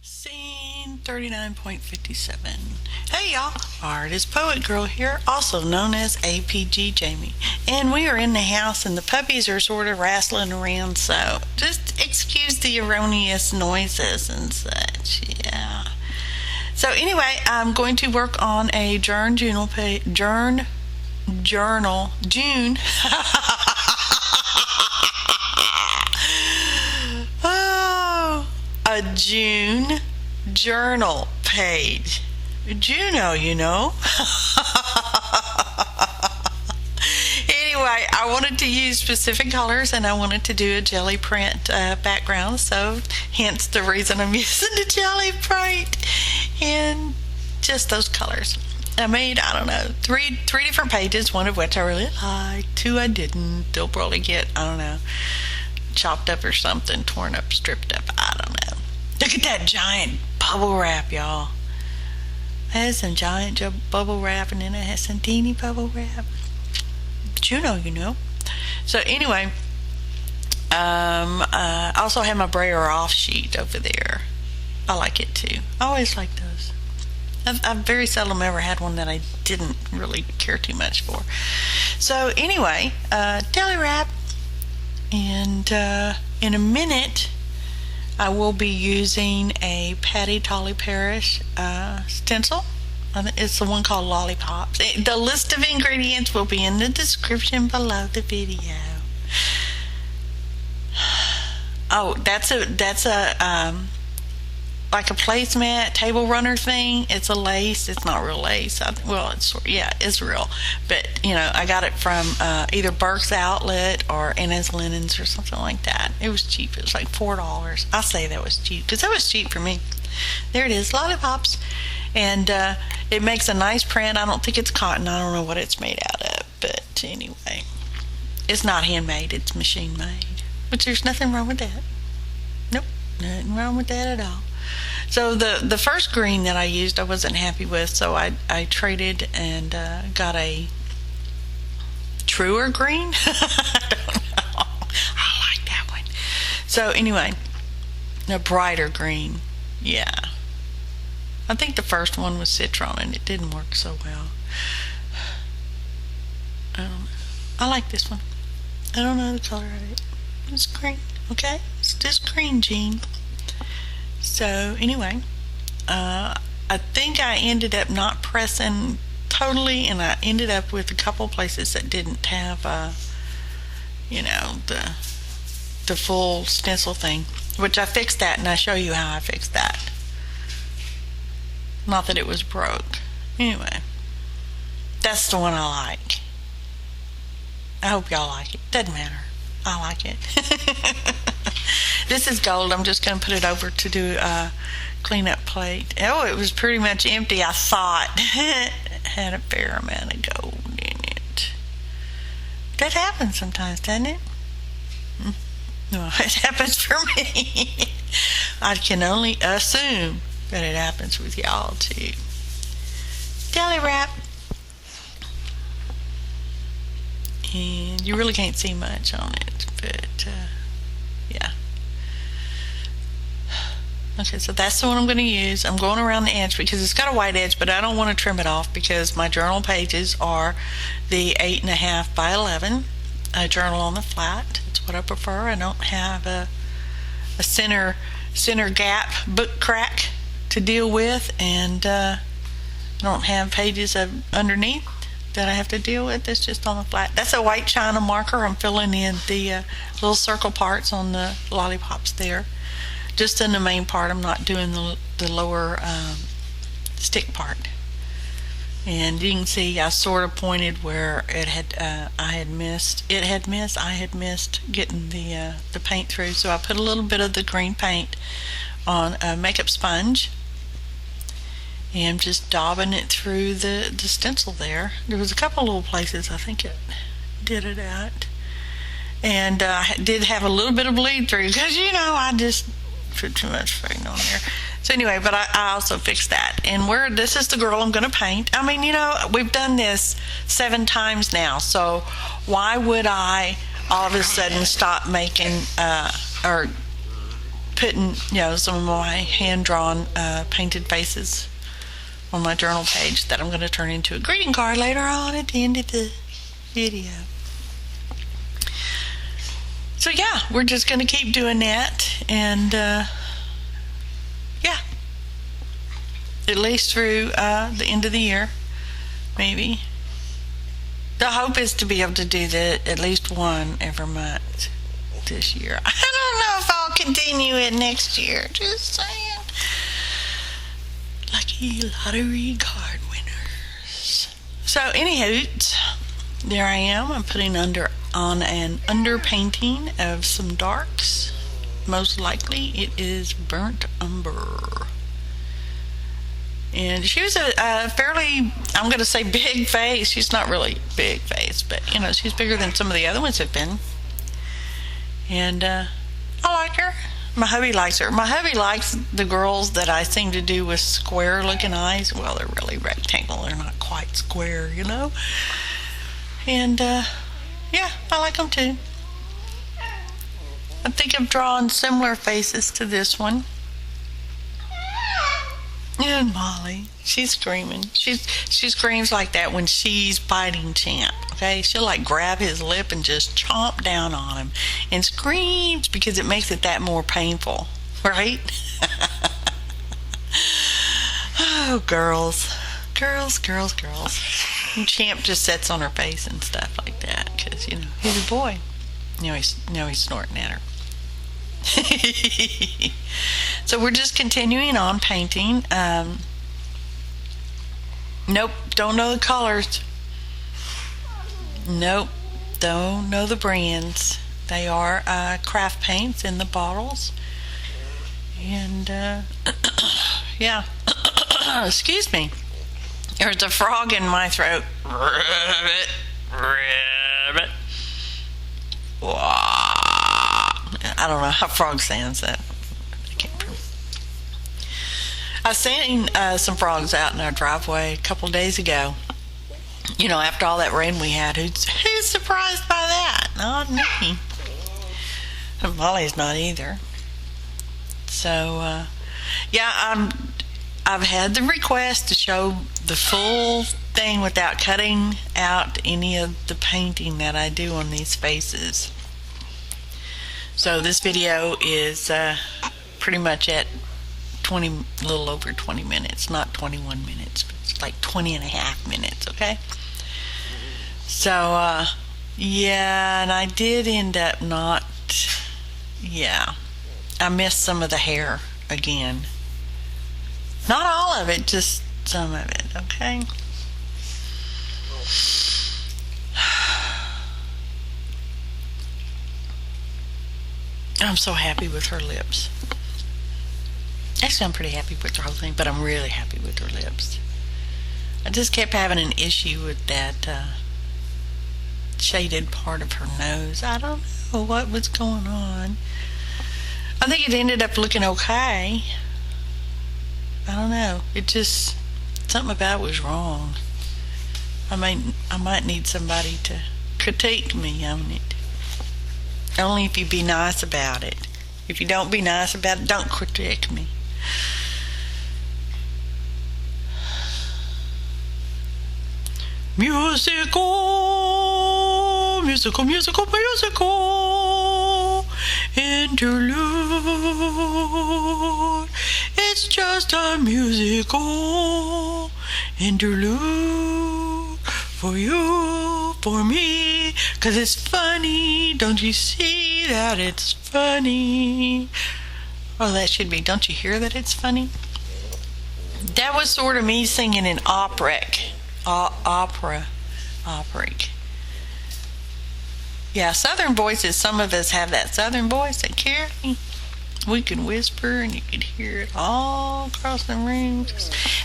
Scene 39.57. Hey y'all, Artist Poet Girl here, also known as APG Jamie. And we are in the house and the puppies are sort of wrestling around, so just excuse the erroneous noises and such, yeah. So anyway, I'm going to work on a journal June. A June journal page. JunO, you know. Anyway, I wanted to use specific colors and I wanted to do a jelly print background, so hence the reason I'm using the jelly print and just those colors. I made, I don't know, three different pages, one of which I really liked, two I didn't. They'll probably get, I don't know, chopped up or something, torn up, stripped up, I don't know. Look at that giant bubble wrap, y'all. It has some giant bubble wrap and then it has some teeny bubble wrap. JunO, you know. So anyway, I also have my brayer off sheet over there. I like it too. I always like those. I've very seldom ever had one that I didn't really care too much for. So anyway, deli wrap. And in a minute, I will be using a Patty Tolly Parish stencil. It's the one called Lollipops. The list of ingredients will be in the description below the video. Oh, that's a like a placemat table runner thing. It's a lace. It's not real lace. It's real. But you know, I got it from either Burke's Outlet or Anna's Linens or something like that. It was cheap. It was like $4. I say that was cheap because that was cheap for me. There it is, Lollipops, and it makes a nice print. I don't think it's cotton. I don't know what it's made out of, but anyway, it's not handmade. It's machine made, which there's nothing wrong with that. Nope, nothing wrong with that at all. So the first green that I used I wasn't happy with, so I traded and got a truer green. I don't know. I like that one. So anyway, a brighter green. Yeah. I think the first one was citron and it didn't work so well. I like this one. I don't know the color of it. It's green, okay? It's just green, Jean. So anyway, I think I ended up not pressing totally, and I ended up with a couple places that didn't have, the full stencil thing, which I fixed that, and I show you how I fixed that. Not that it was broke. Anyway, that's the one I like. I hope y'all like it. Doesn't matter. I like it. This is gold. I'm just going to put it over to do a cleanup plate. Oh, it was pretty much empty. I thought it had a fair amount of gold in it. That happens sometimes, doesn't it? No, it happens for me. I can only assume that it happens with y'all too. Deli wrap. And you really can't see much on it, but yeah. Okay, so that's the one I'm going to use. I'm going around the edge because it's got a white edge, but I don't want to trim it off because my journal pages are the 8.5 by 11 journal on the flat. It's what I prefer. I don't have a center gap book crack to deal with, and I don't have pages underneath that I have to deal with. It's just on the flat. That's a white China marker. I'm filling in the little circle parts on the lollipops there. Just in the main part. I'm not doing the lower stick part. And you can see I sort of pointed where it had I had missed getting the paint through. So I put a little bit of the green paint on a makeup sponge and just daubing it through the stencil there. There was a couple little places I think it did it at. And I did have a little bit of bleed through because, you know, I just put too much paint on there. So anyway, but I also fixed that. And this is the girl I'm going to paint. I mean, you know, we've done this 7 times now, so why would I all of a sudden stop making or putting, some of my hand-drawn painted faces on my journal page that I'm going to turn into a greeting card later on at the end of the video. So yeah, we're just going to keep doing that, and yeah, at least through the end of the year, maybe. The hope is to be able to do that at least one every month this year. I don't know if I'll continue it next year. Just saying. Lucky lottery card winners. So, anywho, there I am. I'm putting on an underpainting of some darks. Most likely, it is burnt umber. And she was a fairly, I'm going to say, big face. She's not really big face, but, she's bigger than some of the other ones have been. And I like her. My hubby likes her. My hubby likes the girls that I seem to do with square-looking eyes. Well, they're really rectangle. They're not quite square, And, yeah, I like them, too. I think I've drawn similar faces to this one. And Molly, she's screaming. She screams like that when she's biting Champ, okay? She'll like grab his lip and just chomp down on him and screams because it makes it that more painful, right? Oh, girls. Girls. And Champ just sits on her face and stuff like that because, he's a boy. Now he's snorting at her. So we're just continuing on painting. Nope, don't know the colors. Nope, don't know the brands. They are craft paints in the bottles. And yeah. Excuse me. There's a frog in my throat. Ribbit. I don't know how frog sounds. That I can't prove. I seen some frogs out in our driveway a couple of days ago. After all that rain we had, who's surprised by that? Not me. And Molly's not either. So, yeah, I've had the request to show the full thing without cutting out any of the painting that I do on these faces. So this video is pretty much at a little over 20 minutes, not 21 minutes, but it's like 20 and a half minutes, okay? So, yeah, and I did end up I missed some of the hair again. Not all of it, just some of it, okay? I'm so happy with her lips. Actually, I'm pretty happy with her whole thing, but I'm really happy with her lips. I just kept having an issue with that shaded part of her nose. I don't know what was going on. I think it ended up looking okay. I don't know. It just, something about it was wrong. I might need somebody to critique me on it. Only if you be nice about it. If you don't be nice about it, don't critique me. Musical interlude. It's just a musical interlude for you, for me, 'cause it's funny. Don't you see that it's funny? Oh, that should be, don't you hear that it's funny? That was sort of me singing an operic. Yeah, southern voices, some of us have that southern voice that carry. We can whisper and you can hear it all across the room.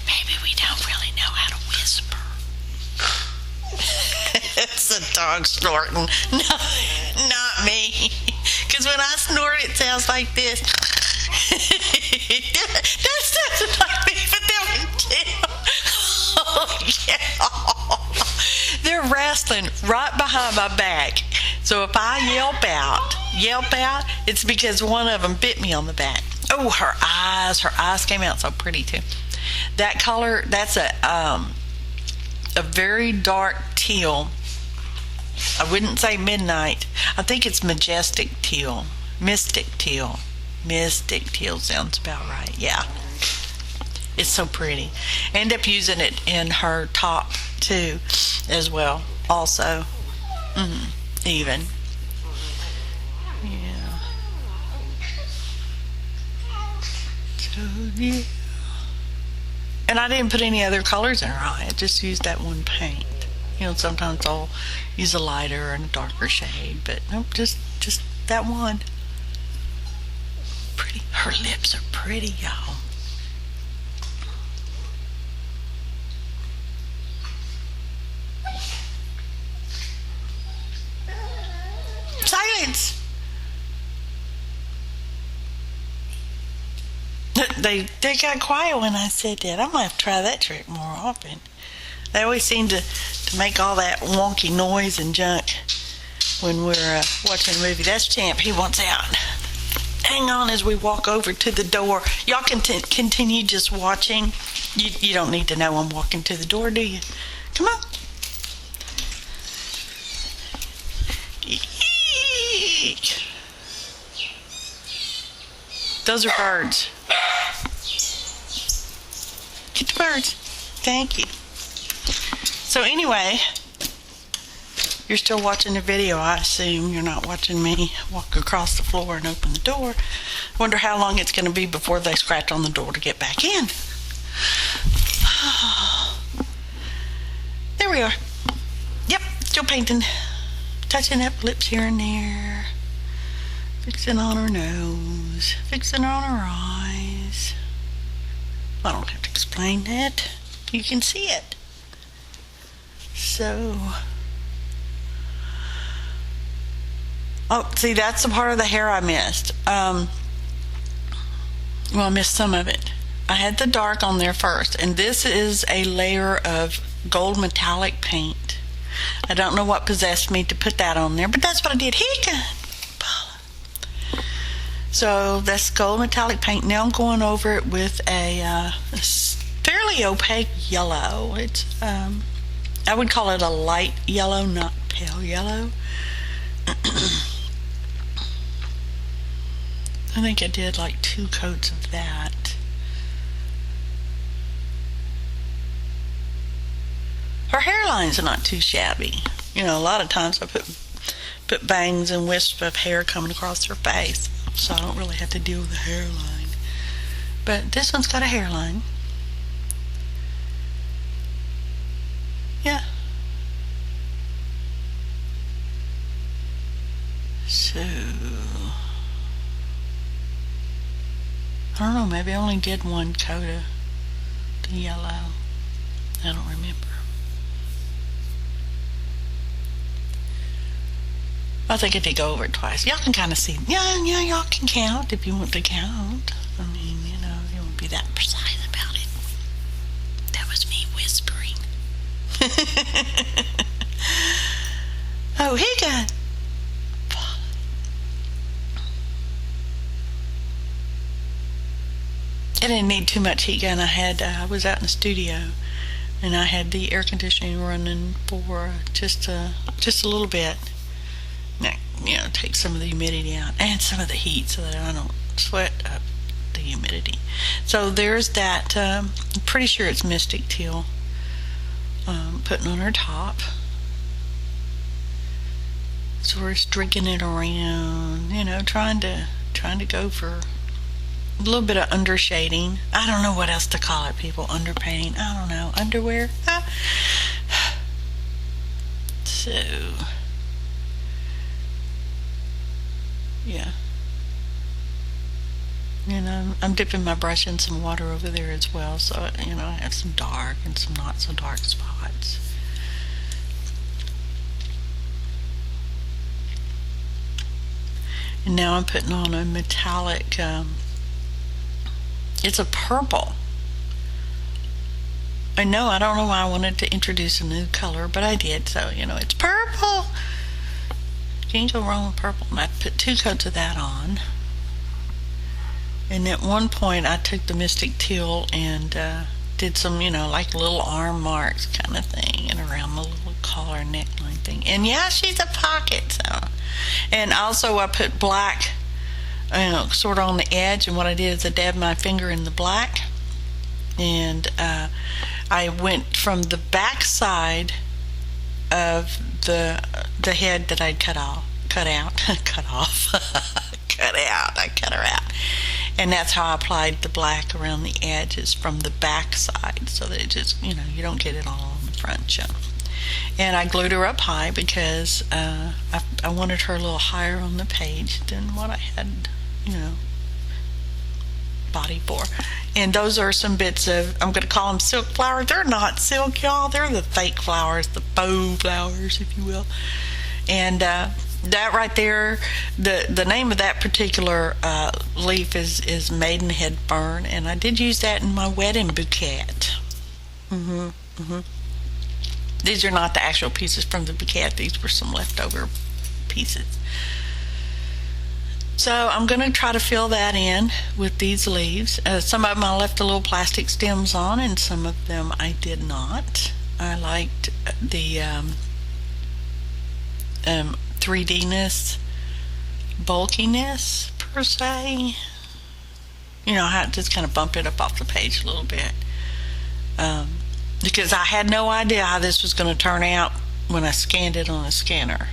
Maybe we don't really know how to whisper. It's a dog snorting. No, not me. Because when I snort, it sounds like this. That sounds like me, but they can tell. Oh, yeah. They're wrestling right behind my back. So if I yelp out, it's because one of them bit me on the back. Oh, her eyes came out so pretty too. That color, that's a very dark teal. I wouldn't say midnight. I think it's majestic teal. Mystic teal. Mystic teal sounds about right. Yeah. It's so pretty. I end up using it in her top too as well. Also. Even. Yeah. So, yeah. And I didn't put any other colors in her eye. I just used that one paint. You know, sometimes I'll use a lighter and a darker shade, but nope, just that one. Pretty. Her lips are pretty, y'all. Silence! They got quiet when I said that. I might have to try that trick more often. They always seem to make all that wonky noise and junk when we're watching a movie. That's Champ. He wants out. Hang on as we walk over to the door. Y'all can continue just watching. You don't need to know I'm walking to the door, do you? Come on. Eek. Those are birds. Get the birds. Thank you. So anyway, you're still watching the video, I assume. You're not watching me walk across the floor and open the door. Wonder how long it's going to be before they scratch on the door to get back in. There we are. Yep, still painting. Touching up lips here and there. Fixing on her nose. Fixing on her eyes. I don't have to explain that. You can see it. So, oh, see, that's the part of the hair I missed. Well, I missed some of it. I had the dark on there first, and this is a layer of gold metallic paint. I don't know what possessed me to put that on there, but that's what I did. Here you go. So that's gold metallic paint. Now I'm going over it with a fairly opaque yellow. It's I would call it a light yellow, not pale yellow. I think I did like 2 coats of that. Her hairline's not too shabby. You know, a lot of times I put bangs and wisps of hair coming across her face, so I don't really have to deal with the hairline. But this one's got a hairline. Yeah. So, I don't know, maybe I only did 1 coat of the yellow. I don't remember. I think I did go over it twice. Y'all can kind of see. Yeah, y'all can count if you want to count. I mean, you know, you won't be that precise about it. That was me whispering. Oh, he got. I didn't need too much heat gun. I was out in the studio, and I had the air conditioning running for just a little bit. Now, you know, take some of the humidity out and some of the heat so that I don't sweat up the humidity. So there's that. I'm pretty sure it's Mystic Teal. Putting on her top. So we're streaking it around, you know, trying to go for a little bit of under shading. I don't know what else to call it, people. Underpaint. I don't know. Underwear. So, yeah. You know, I'm dipping my brush in some water over there as well, so, you know, I have some dark and some not so dark spots. And now I'm putting on a metallic, it's a purple. I know, I don't know why I wanted to introduce a new color, but I did, so, you know, it's purple. Can't go wrong with purple. And I put 2 coats of that on. And at one point I took the Mystic Teal and did some, like little arm marks kind of thing, and around the little collar neckline thing. And yeah, she's a pocket. So, and also I put black, sort of on the edge. And what I did is I dabbed my finger in the black, and I went from the back side of the head that I'd cut out. I cut her out. And that's how I applied the black around the edges from the back side, so that it just, you don't get it all on the front show. And I glued her up high because I wanted her a little higher on the page than what I had, body for. And those are some bits of, I'm going to call them silk flowers. They're not silk, y'all. They're the fake flowers, the faux flowers, if you will. And that right there, the name of that particular leaf is Maidenhead Fern, and I did use that in my wedding bouquet. These are not the actual pieces from the bouquet. These were some leftover pieces. So I'm going to try to fill that in with these leaves. Some of them I left the little plastic stems on, and some of them I did not. I liked the 3D-ness, bulkiness per se. How it just kind of bumped it up off the page a little bit. Because I had no idea how this was going to turn out when I scanned it on a scanner.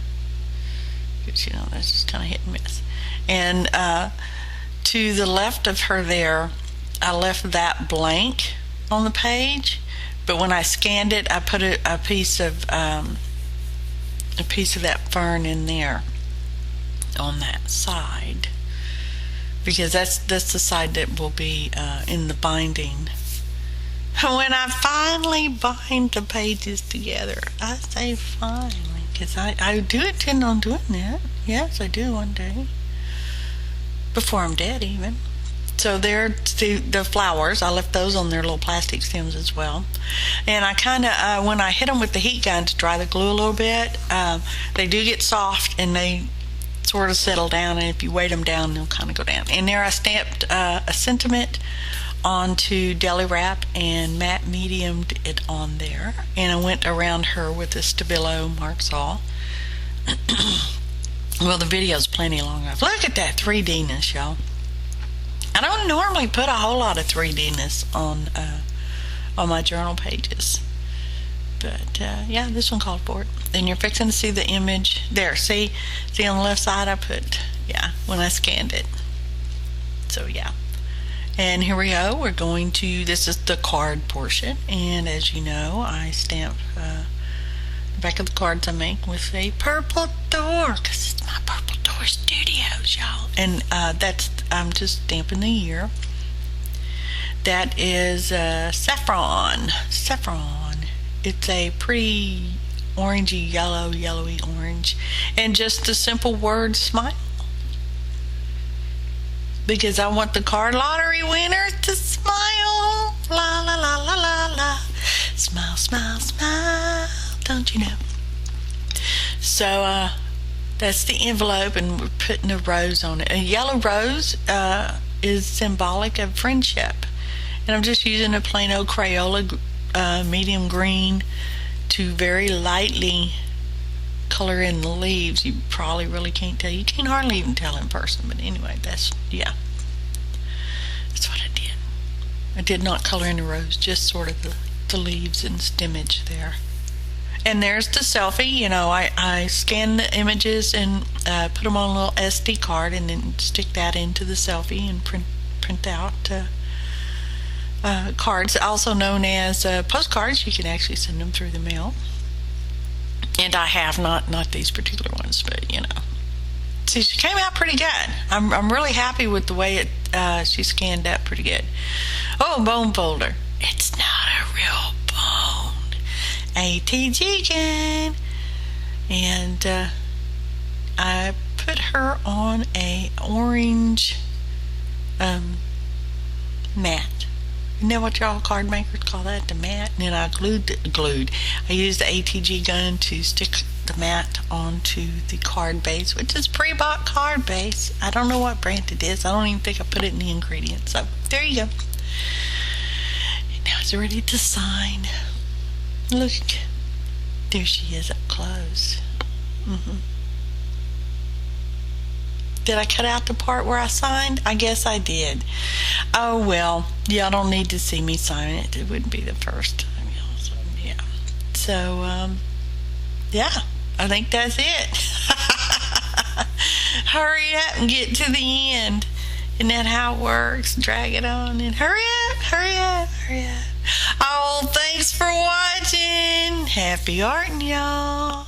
Because, that's just kind of hit and miss. And to the left of her there, I left that blank on the page. But when I scanned it, I put a piece of that fern in there on that side, because that's the side that will be in the binding. When I finally bind the pages together, I say finally, because I do intend on doing that. Yes, I do one day, before I'm dead even. So there, the flowers, I left those on their little plastic stems as well. And I kind of, when I hit them with the heat gun to dry the glue a little bit, they do get soft and they sort of settle down. And if you weight them down, they'll kind of go down. And there I stamped a sentiment onto deli wrap and matte mediumed it on there. And I went around her with the Stabilo marks all. Well, the video's plenty long enough. Look at that 3D-ness, y'all. I don't normally put a whole lot of 3D-ness on my journal pages, but yeah, this one called for it. And you're fixing to see the image there. See on the left side, I put, when I scanned it. So yeah, and here we go. We're going to, this is the card portion, and as you know, I stamp the back of the cards I make with a purple door, because it's my Purple Door Studios, y'all. And that's, I'm just stamping the year. That is Saffron. It's a pretty orangey yellow, yellowy orange, and just the simple word smile, because I want the card lottery winners to smile. La la la la la la. Smile, smile, smile. Don't you know? So that's the envelope, and we're putting a rose on it. A yellow rose is symbolic of friendship, and I'm just using a plain old Crayola medium green to very lightly color in the leaves. You probably really can't tell. You can hardly even tell in person, but anyway, that's what I did. I did not color in the rose, just sort of the leaves and stemage there. And there's the Selphy. I scan the images and put them on a little SD card, and then stick that into the Selphy and print out cards, also known as postcards. You can actually send them through the mail. And I have not these particular ones, but see, she came out pretty good. I'm really happy with the way she scanned that pretty good. Oh, bone folder. It's not a real bone. ATG can. And I put her on a orange mat. Isn't that what y'all card makers call that, the mat? And then I glued. I used the ATG gun to stick the mat onto the card base, which is pre-bought card base. I don't know what brand it is. I don't even think I put it in the ingredients. So there you go. Now it's ready to sign. Look, there she is up close. Did I cut out the part where I signed? I guess I did. Oh well, y'all don't need to see me sign it. It wouldn't be the first time, y'all. So, yeah. So, yeah, I think that's it. Hurry up and get to the end. Isn't that how it works? Drag it on and hurry up, hurry up, hurry up. Oh, thanks for watching. Happy arting, y'all.